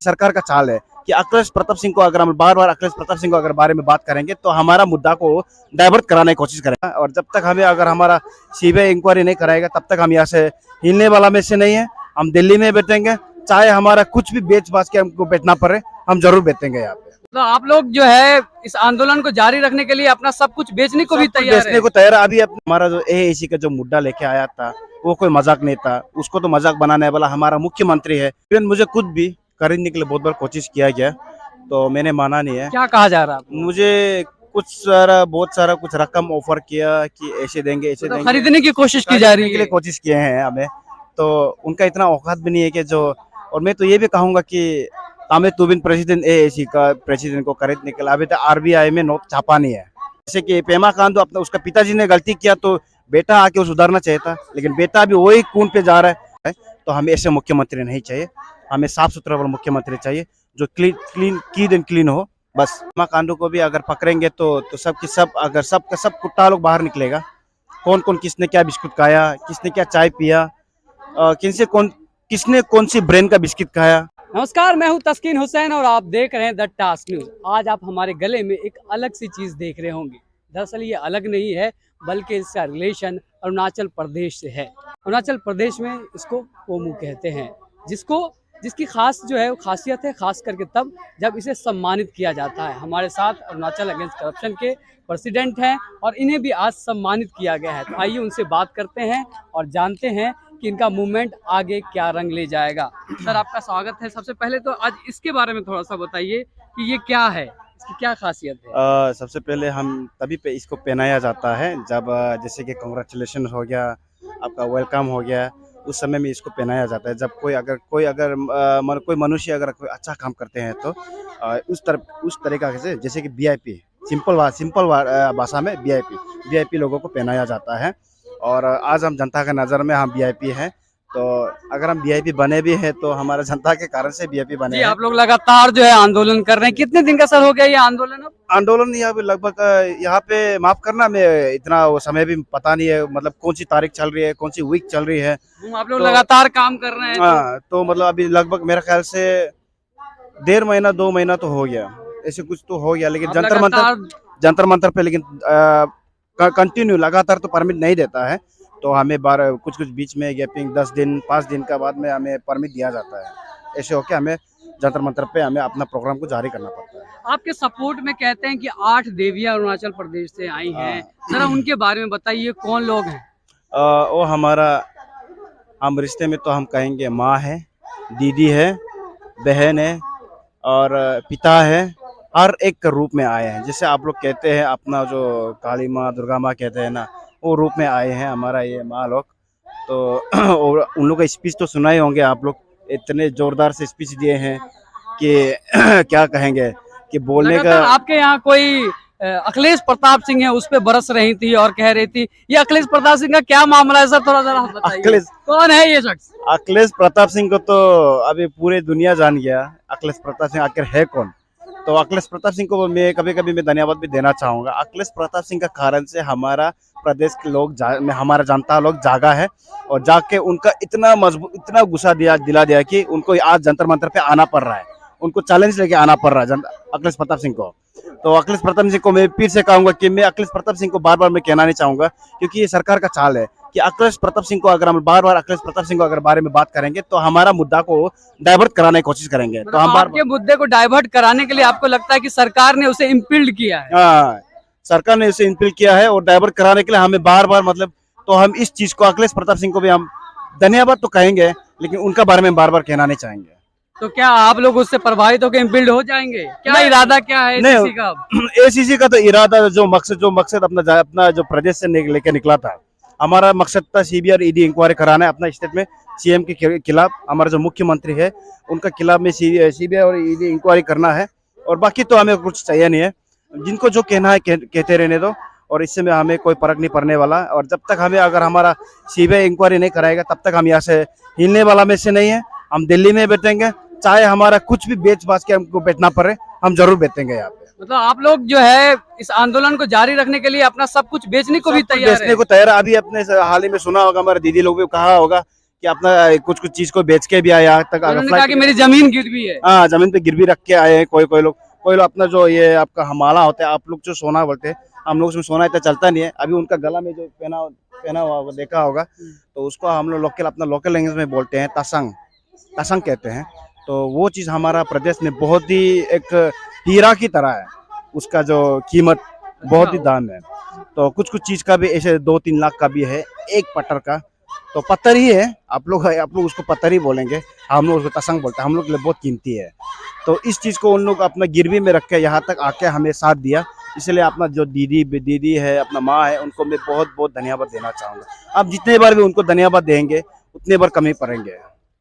सरकार का चाल है कि अखिलेश प्रताप सिंह को अगर हम बार बार अखिलेश प्रताप सिंह को अगर बारे में बात करेंगे तो हमारा मुद्दा को डाइवर्ट कराने की कोशिश करेगा। और जब तक हमें अगर हमारा सीबीआई इंक्वायरी नहीं कराएगा तब तक हम यहाँ से हिलने वाला में से नहीं है। हम दिल्ली में बैठेंगे, चाहे हमारा कुछ भी बेच बाच के हमको बैठना पड़े, हम जरूर बैठेंगे यहाँ पे। तो आप लोग जो है इस आंदोलन को जारी रखने के लिए अपना सब कुछ बेचने को भी तैयार है। को तैयार अभी हमारा जो एएसी का जो मुद्दा लेके आया था वो कोई मजाक नहीं था, उसको तो मजाक बनाने वाला हमारा मुख्यमंत्री है। इवन मुझे खुद भी खरीदने के लिए बहुत बार कोशिश किया गया तो मैंने माना नहीं है। क्या कहा जा रहा है? मुझे बहुत सारा कुछ रकम ऑफर किया कि ऐसे देंगे ऐसे देंगे, खरीदने की कोशिश की जा रही है। के लिए कोशिश किए हैं हमें, तो उनका इतना औकात भी नहीं है कि जो। और मैं तो ये भी कहूंगा कि तामिर तुबिन प्रेसिडेंट एएसी का प्रेसिडेंट को खरीदने के लिए अभी तक आरबीआई में नोट छापा नहीं है। जैसे कि पेमा खान तो अपना उसका पिताजी ने गलती किया तो बेटा आके सुधारना चाहिए था, लेकिन बेटा भी वही खून पे जा रहा है। तो हमें ऐसे मुख्यमंत्री नहीं चाहिए, हमें साफ सुथरा वाला मुख्यमंत्री चाहिए जो क्लीन हो। बस पेमा खांडू को भी अगर पकड़ेंगे तो सब की सब अगर सब का सब कुत्ता लोग बाहर निकलेगा। कौन कौन किसने क्या बिस्कुट खाया, किसने क्या चाय पिया, किसने कौन सी ब्रेन का बिस्किट खाया। नमस्कार, मैं हूं तस्कीन हुसैन और आप देख रहे हैं द टास्क न्यूज। आज आप हमारे गले में एक अलग सी चीज देख रहे होंगे। दरअसल ये अलग नहीं है बल्कि इसका रिलेशन अरुणाचल प्रदेश से है। अरुणाचल प्रदेश में इसको पोमू कहते हैं, जिसकी खास जो है वो खासियत है, खास करके तब जब इसे सम्मानित किया जाता है। हमारे साथ अरुणाचल अगेंस्ट करप्शन के प्रेसिडेंट हैं और इन्हें भी आज सम्मानित किया गया है। तो आइए उनसे बात करते हैं और जानते हैं कि इनका मूवमेंट आगे क्या रंग ले जाएगा। सर, आपका स्वागत है। सबसे पहले तो आज इसके बारे में थोड़ा सा बताइए कि ये क्या है, इसकी क्या खासियत है। सबसे पहले हम तभी पे इसको पहनाया जाता है जब जैसे कि कांग्रेचुलेशन हो गया, आपका वेलकम हो गया, उस समय में इसको पहनाया जाता है। जब कोई मनुष्य अगर कोई अच्छा काम करते हैं तो उस तरीका से, जैसे कि वीआईपी, सिंपल भाषा में वीआईपी लोगों को पहनाया जाता है। और आज हम जनता के नज़र में हम वीआईपी हैं, तो अगर हम वीआईपी बने भी हैं तो हमारे जनता के कारण से वीआईपी बने हैं। आप लोग लगातार जो है आंदोलन कर रहे हैं, कितने दिन का सर हो गया ये आंदोलन? आंदोलन यहाँ पे लगभग यहाँ पे माफ करना, मैं इतना वो समय भी पता नहीं है, मतलब कौन सी तारीख चल रही है, कौन सी वीक चल रही है। आप लोग लगातार काम कर रहे हैं। हाँ, तो मतलब अभी लगभग मेरे ख्याल से 1.5 महीना 2 महीना तो हो गया, ऐसे कुछ तो हो गया। लेकिन जंतर मंतर पे लेकिन कंटिन्यू लगातार तो परमिट नहीं देता है, तो हमें कुछ बीच में गैपिंग 10 दिन 5 दिन का बाद में हमें परमिट दिया जाता है। ऐसे होके हमें जंतर मंतर पे हमें अपना प्रोग्राम को जारी करना पड़ता है। आपके सपोर्ट में कहते हैं कि 8 देवियां अरुणाचल प्रदेश से आई हैं, जरा उनके बारे में बताइए, कौन लोग हैं? वो हम रिश्ते में तो हम कहेंगे माँ है, दीदी है, बहन है और पिता है। हर एक रूप में आए हैं, जैसे आप लोग कहते हैं अपना जो काली माँ दुर्गा माँ कहते हैं ना, वो रूप में आए हैं हमारा ये माँ लोग। तो और उन लोग का स्पीच तो सुना ही होंगे आप लोग, इतने जोरदार से स्पीच दिए हैं कि क्या कहेंगे कि बोलने का। आपके यहाँ कोई अखिलेश प्रताप सिंह है, उस पे बरस रही थी और कह रही थी, ये अखिलेश प्रताप सिंह का क्या मामला है सर, थोड़ा जरा बताइए। कौन है ये शख्स? अखिलेश प्रताप सिंह को तो अभी पूरी दुनिया जान गया, अखिलेश प्रताप सिंह आखिर है कौन। तो अखिलेश प्रताप सिंह को मैं कभी मैं धन्यवाद भी देना चाहूँगा। अखिलेश प्रताप सिंह का कारण से हमारा प्रदेश के लोग हमारा जनता लोग जागा है, और जाग के उनका इतना गुस्सा दिला दिया कि उनको आज जंतर मंतर पे आना पड़ रहा है, उनको चैलेंज लेके आना पड़ रहा है अखिलेश प्रताप सिंह को। तो अखिलेश प्रताप सिंह को मैं फिर से कहूँगा कि मैं अखिलेश प्रताप सिंह को बार बार मैं कहना नहीं चाहूँगा, क्योंकि ये सरकार का चाल है कि अखिलेश प्रताप सिंह को अगर हम बार बार अखिलेश प्रताप सिंह को अगर बारे में बात करेंगे तो हमारा मुद्दा को डाइवर्ट कराने की कोशिश करेंगे। तो हम आपके मुद्दे को डाइवर्ट कराने के लिए आपको लगता है कि सरकार ने उसे इम्पिल्ड किया है? हाँ, सरकार ने उसे इम्पिल्ड किया है और डाइवर्ट कराने के लिए हमें बार बार मतलब, तो हम इस चीज को अखिलेश प्रताप सिंह को भी हम धन्यवाद तो कहेंगे, लेकिन उनका बारे में बार बार कहना नहीं चाहेंगे। तो क्या आप लोग उससे प्रभावित होकर इम्पिल्ड हो जाएंगे? क्या इरादा क्या है एसीसी का? एसीसी का तो इरादा जो मकसद अपना जो प्रदेश से लेकर निकला था, हमारा मकसद था सीबीआई और ईडी इंक्वायरी कराना है अपना स्टेट में, सीएम के खिलाफ, हमारा जो मुख्यमंत्री है उनका खिलाफ में सीबीआई और ईडी इंक्वायरी करना है। और बाकी तो हमें कुछ चाहिए नहीं है, जिनको जो कहना है कहते रहने दो, और इससे में हमें कोई फर्क नहीं पड़ने वाला। और जब तक हमें अगर हमारा सीबीआई इंक्वायरी नहीं कराएगा तब तक हम यहाँ से हिलने वाला में से नहीं है। हम दिल्ली में बैठेंगे, चाहे हमारा कुछ भी बेच बाच के हमको बैठना पड़े, हम जरूर बैठेंगे यहाँ पे। मतलब आप लोग जो है इस आंदोलन को जारी रखने के लिए अपना सब कुछ बेचने को भी तैयार है? अभी अपने हाल ही में सुना होगा, हमारे दीदी लोग भी कहा होगा कि अपना कुछ कुछ चीज को बेच के भी आए यहाँ तक। उन्होंने कहा कि मेरी जमीन गिरवी है। हाँ, जमीन पे गिरवी रख के आए हैं कोई लोग अपना जो ये आपका हमाला होता है, आप लोग जो सोना बोलते हैं, हम लोग उसमें सोना इतना चलता नहीं है। अभी उनका गला में जो पहना हुआ होगा, देखा होगा, तो उसको हम लोग अपना लोकल लैंग्वेज में बोलते हैं तसंग, तसंग कहते हैं। तो वो चीज़ हमारा प्रदेश में बहुत ही एक हीरा की तरह है, उसका जो कीमत बहुत ही दाम है। तो कुछ कुछ चीज़ का भी ऐसे 2-3 लाख का भी है, एक पत्थर का। तो पत्थर ही है, आप लोग उसको पत्थर ही बोलेंगे, हम लोग उसको तसंग बोलते हैं, हम लोग के लिए बहुत कीमती है। तो इस चीज़ को उन लोग अपना गिरवी में रख के यहाँ तक आके हमें साथ दिया, इसलिए अपना जो दीदी है, अपना माँ है, उनको मैं बहुत बहुत धन्यवाद देना चाहूँगा। अब जितने बार भी उनको धन्यवाद देंगे उतने बार कमी पड़ेंगे।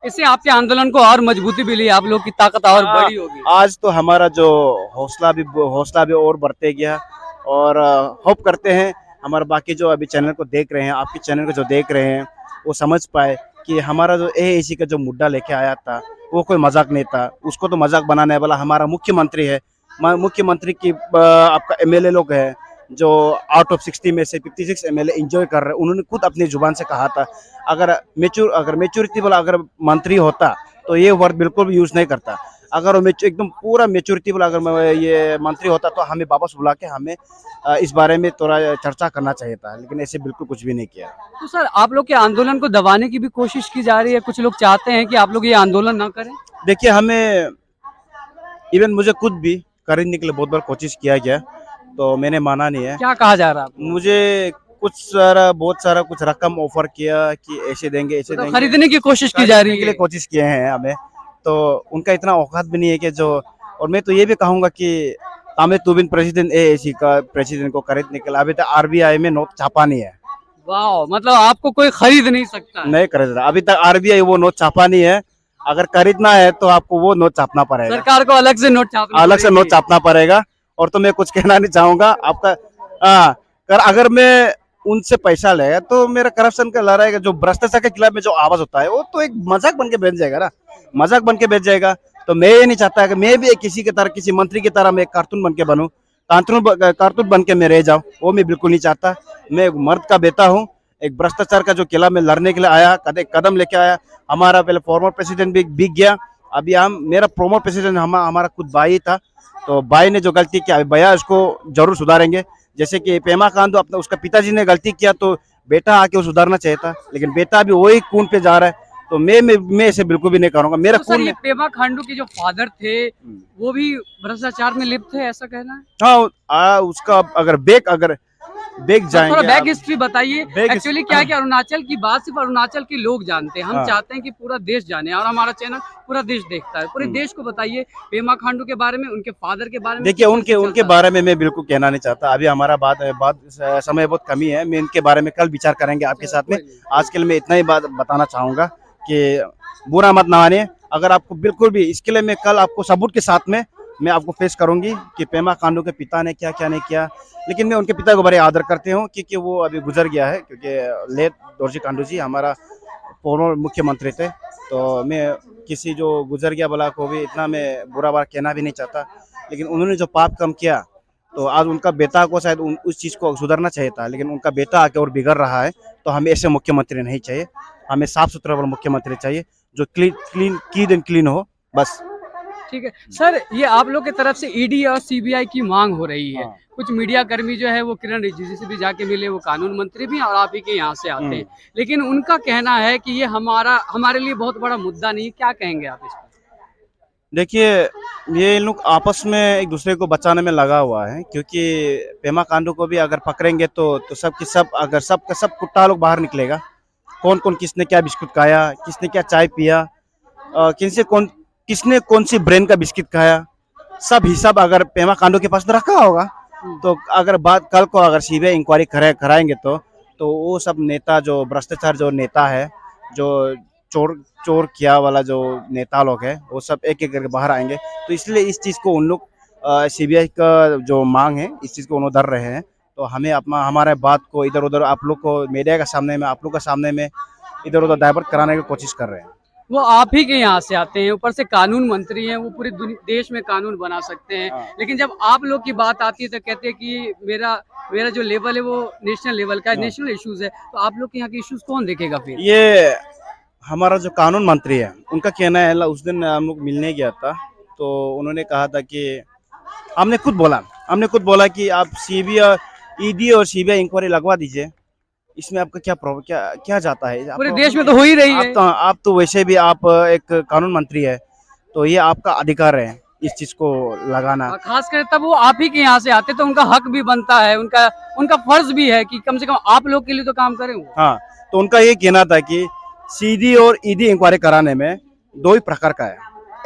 इससे आपके आंदोलन को और मजबूती मिली, आप लोग की ताकत और बड़ी होगी। आज तो हमारा जो हौसला भी और बढ़ते गया, और होप करते हैं हमारे बाकी जो अभी चैनल को देख रहे हैं, आपके चैनल को जो देख रहे हैं, वो समझ पाए कि हमारा जो एएसी का जो मुद्दा लेके आया था वो कोई मजाक नहीं था। उसको तो मजाक बनाने वाला हमारा मुख्यमंत्री है। मुख्यमंत्री की आपका एमएलए लोग हैं जो आउट ऑफ 60 में से 56 एमएलए एंजॉय कर रहे हैं। उन्होंने खुद अपनी जुबान से कहा था, अगर मेच्योरिटी वाला अगर मंत्री होता तो ये वर्ड बिल्कुल भी यूज नहीं करता। अगर वो एकदम पूरा मेच्योरिटी वाला अगर ये मंत्री होता तो हमें वापस बुला के हमें इस बारे में थोड़ा चर्चा करना चाहिए था, लेकिन ऐसे बिल्कुल कुछ भी नहीं किया। तो सर, आप लोग के आंदोलन को दबाने की भी कोशिश की जा रही है, कुछ लोग चाहते हैं कि आप लोग ये आंदोलन ना करें। देखिए, हमें इवन मुझे खुद भी करने के लिए बहुत बार कोशिश किया गया, तो मैंने माना नहीं है। क्या कहा जा रहा है? मुझे बहुत सारा कुछ रकम ऑफर किया कि ऐसे देंगे ऐसे देंगे, खरीदने की कोशिश की जा रही के लिए है। कोशिश किए हैं हमें, तो उनका इतना औकात भी नहीं है कि जो। और मैं तो ये भी कहूंगा कि तामे तुबिन प्रेसिडेंट एएसी का प्रेसिडेंट को खरीदने के लिए अभी तक आरबीआई में नोट छापा नहीं है। वाह, मतलब आपको कोई खरीद नहीं सकता है। नहीं खरीदा अभी तक आरबीआई वो नोट छापा नहीं है। अगर खरीदना है तो आपको वो नोट छापना पड़ेगा, सरकार को अलग से नोट छापना पड़ेगा। और तो मैं कुछ कहना नहीं चाहूंगा आपका। अगर मैं उनसे पैसा लेगा तो मेरा करप्शन का लड़ाई का जो भ्रष्टाचार के खिलाफ में जो आवाज होता है वो तो एक मजाक बन के बैठ जाएगा ना, मजाक बन के बैठ जाएगा। तो मैं ये नहीं चाहता कि मैं भी किसी की तरह, किसी मंत्री की तरह मैं एक कार्टून बन के बनूं, कार्टून बन के मैं रह जाऊं, वो मैं बिल्कुल नहीं चाहता। मैं एक मर्द का बेटा हूं, एक भ्रष्टाचार का जो किला में लड़ने के लिए आया, कदम लेके आया। हमारा पहले फॉर्मर प्रेसिडेंट भी बिक गया, अभी मेरा प्रोमो प्रेसिडेंट हमारा खुद भाई था, तो भाई ने जो गलती किया भैया उसको जरूर सुधारेंगे। जैसे कि पेमा खांडू अपना उसका पिताजी ने गलती किया तो बेटा आके वो सुधारना चाहिए था, लेकिन बेटा अभी वही खून पे जा रहा है। तो मैं ऐसे बिल्कुल भी नहीं करूंगा। मेरा तो ये पेमा खांडू के जो फादर थे वो भी भ्रष्टाचार में लिप्त थे, ऐसा कहना है? हाँ, उसका अगर बैक जाएंगे, थोड़ा बैक हिस्ट्री बताइए। बैक एक्चुअली क्या है कि अरुणाचल की बात सिर्फ अरुणाचल के लोग जानते हैं, हम हाँ। चाहते हैं कि पूरा देश जाने, और हमारा चैनल पूरा देश देखता है। पूरे देश को बताइए पेमा खांडू के बारे में, उनके फादर के बारे में। देखिए, उनके बारे में मैं बिल्कुल कहना नहीं चाहता। अभी हमारा बात समय बहुत कमी है, मैं इनके बारे में कल विचार करेंगे आपके साथ में। आज के लिए मैं इतना ही बात बताना चाहूंगा कि बुरा मत ना मानिए। अगर आपको बिल्कुल भी इसके लिए मैं कल आपको सबूत के साथ में मैं आपको फेस करूंगी कि पेमा खांडू के पिता ने क्या क्या नहीं किया। लेकिन मैं उनके पिता को बड़े आदर करते हूँ क्योंकि वो अभी गुजर गया है, क्योंकि लेट दोरजी खांडू जी हमारा पूर्व मुख्यमंत्री थे। तो मैं किसी जो गुजर गया वाला को भी इतना मैं बुरा बात कहना भी नहीं चाहता, लेकिन उन्होंने जो पाप कम किया तो आज उनका बेटा को शायद उस चीज़ को सुधरना चाहिए था, लेकिन उनका बेटा आके और बिगड़ रहा है। तो हमें ऐसे मुख्यमंत्री नहीं चाहिए, हमें साफ सुथरा वाला मुख्यमंत्री चाहिए जो क्लीन हो, बस। ठीक है सर, ये आप लोग की तरफ से ईडी और सीबीआई की मांग हो रही है। कुछ मीडिया कर्मी जो है वो किरण रिजिजू से भी जाके मिले, वो कानून मंत्री भी और आप ही के यहाँ से आते हैं, लेकिन उनका कहना है कि ये हमारे लिए बहुत बड़ा मुद्दा नहीं है। क्या कहेंगे आप इस पर? देखिए, ये लोग आपस में एक दूसरे को बचाने में लगा हुआ है, क्योंकि पेमा खांडू को भी अगर पकड़ेंगे तो सब की सब, अगर सब का सब कुत्ता लोग बाहर निकलेगा। कौन कौन किसने क्या बिस्कुट खाया, किसने क्या चाय पिया, किसने कौन सी ब्रेन का बिस्किट खाया, सब हिसाब अगर पेमा खांडू के पास में रखा होगा। तो अगर बात कल को अगर सीबीआई इंक्वायरी कराएंगे तो वो सब नेता जो भ्रष्टाचार जो नेता है, जो चोर किया वाला जो नेता लोग है, वो सब एक एक करके बाहर आएंगे। तो इसलिए इस चीज़ को उन लोग सीबीआई का जो मांग है, इस चीज़ को उन्होंने डर रहे हैं। तो हमें हमारे बात को इधर उधर आप लोग को मीडिया के सामने में, आप लोग के सामने में इधर उधर डाइवर्ट कराने की कोशिश कर रहे हैं। वो आप ही के यहाँ से आते हैं, ऊपर से कानून मंत्री हैं, वो पूरे देश में कानून बना सकते हैं। लेकिन जब आप लोग की बात आती है तो कहते हैं कि मेरा जो लेवल है वो नेशनल लेवल का है, नेशनल इश्यूज है। तो आप लोग के यहाँ के इश्यूज कौन देखेगा फिर? ये हमारा जो कानून मंत्री है उनका कहना है, उस दिन हम लोग मिलने गया था तो उन्होंने कहा था कि हमने खुद बोला कि आप सीबीआई ईडी और सीबीआई इंक्वायरी लगवा दीजिए, इसमें आपका क्या प्रॉब्लम, क्या क्या जाता है पूरे देश में तो हो ही रही है। आप तो वैसे भी आप एक कानून मंत्री है, तो ये आपका अधिकार है इस चीज को लगाना। और खास कर तब वो आप ही के यहाँ से आते तो उनका हक भी बनता है, उनका फर्ज भी है कि कम से कम आप लोग के लिए तो काम करें वो। हाँ, तो उनका ये कहना था कि सीडी और ईडी इंक्वायरी कराने में दो ही प्रकार का है।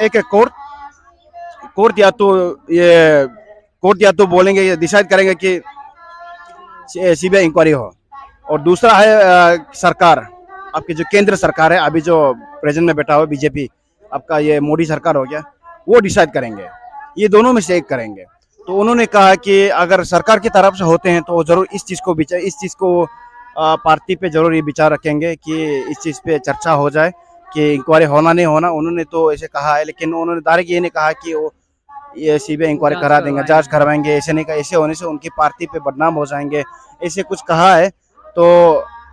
एक है कोर्ट या तो बोलेंगे, डिसाइड करेंगे कि सीबीआई इंक्वायरी हो, और दूसरा है सरकार, आपकी जो केंद्र सरकार है, अभी जो प्रेजेंट में बैठा हुआ बीजेपी, आपका ये मोदी सरकार हो गया, वो डिसाइड करेंगे, ये दोनों में से एक करेंगे। तो उन्होंने कहा कि अगर सरकार की तरफ से होते हैं तो जरूर इस चीज़ को पार्टी पे जरूर ये विचार रखेंगे कि इस चीज़ पे चर्चा हो जाए कि इंक्वायरी होना नहीं होना। उन्होंने तो ऐसे कहा है, लेकिन उन्होंने डायरेक्ट ये नहीं कहा कि वो ये सीबीआई इंक्वायरी करा देंगे, जांच करवाएंगे, ऐसे नहीं कहा। ऐसे होने से उनकी पार्टी पे बदनाम हो जाएंगे, ऐसे कुछ कहा है। तो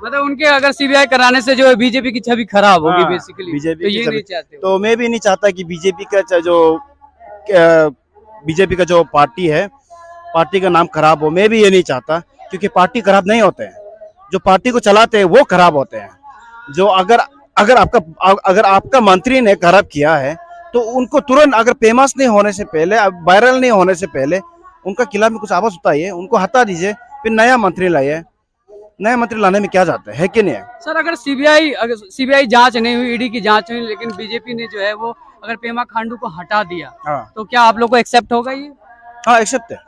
मतलब उनके अगर सीबीआई कराने से जो है बीजेपी की छवि खराब होगी बेसिकली, बीजेपी तो ये नहीं चाहते हो। तो मैं भी नहीं चाहता कि बीजेपी का जो पार्टी का नाम खराब हो। मैं भी ये नहीं चाहता, क्योंकि पार्टी खराब नहीं होते हैं, जो पार्टी को चलाते हैं वो खराब होते हैं। जो अगर आपका मंत्री ने खराब किया है तो उनको तुरंत, अगर फेमस नहीं होने से पहले, वायरल नहीं होने से पहले उनका खिलाफ में कुछ आवाज उठा है, उनको हटा दीजिए, फिर नया मंत्री लाइए। नया मंत्री लाने में क्या जाता है कि नहीं है? सर अगर सीबीआई जांच नहीं हुई, ईडी की जांच हुई, लेकिन बीजेपी ने जो है वो अगर पेमा खांडू को हटा दिया, हाँ, तो क्या आप लोग को एक्सेप्ट होगा ये? हाँ, एक्सेप्ट है।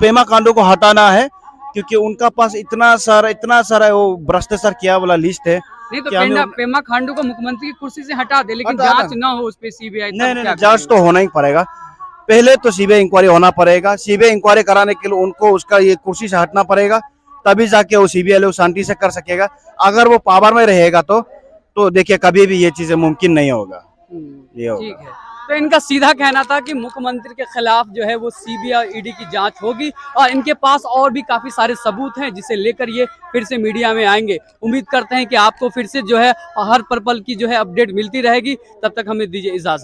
पेमा खांडू को हटाना है, क्योंकि उनका पास इतना सारा वो भ्रष्टाचार किया वाला लिस्ट है। नहीं तो पेमा खांडू को मुख्यमंत्री की कुर्सी से हटा दे, लेकिन हटा जांच ना हो उस पे सीबीआई। नहीं, जांच तो होना ही पड़ेगा। पहले तो सीबीआई इंक्वायरी होना पड़ेगा। सीबीआई इंक्वायरी कराने के लिए उनको उसका ये कुर्सी से हटना पड़ेगा, तभी जाके वो सीबीआई लोग शांति से कर सकेगा। अगर वो पावर में रहेगा तो देखिए कभी भी ये चीजें मुमकिन नहीं होगा। ये होगा। ठीक है, तो इनका सीधा कहना था कि मुख्यमंत्री के खिलाफ जो है वो सीबीआई ईडी की जांच होगी, और इनके पास और भी काफी सारे सबूत हैं जिसे लेकर ये फिर से मीडिया में आएंगे। उम्मीद करते हैं कि आपको फिर से जो है हर पल की जो है अपडेट मिलती रहेगी। तब तक हमें दीजिए इजाजत।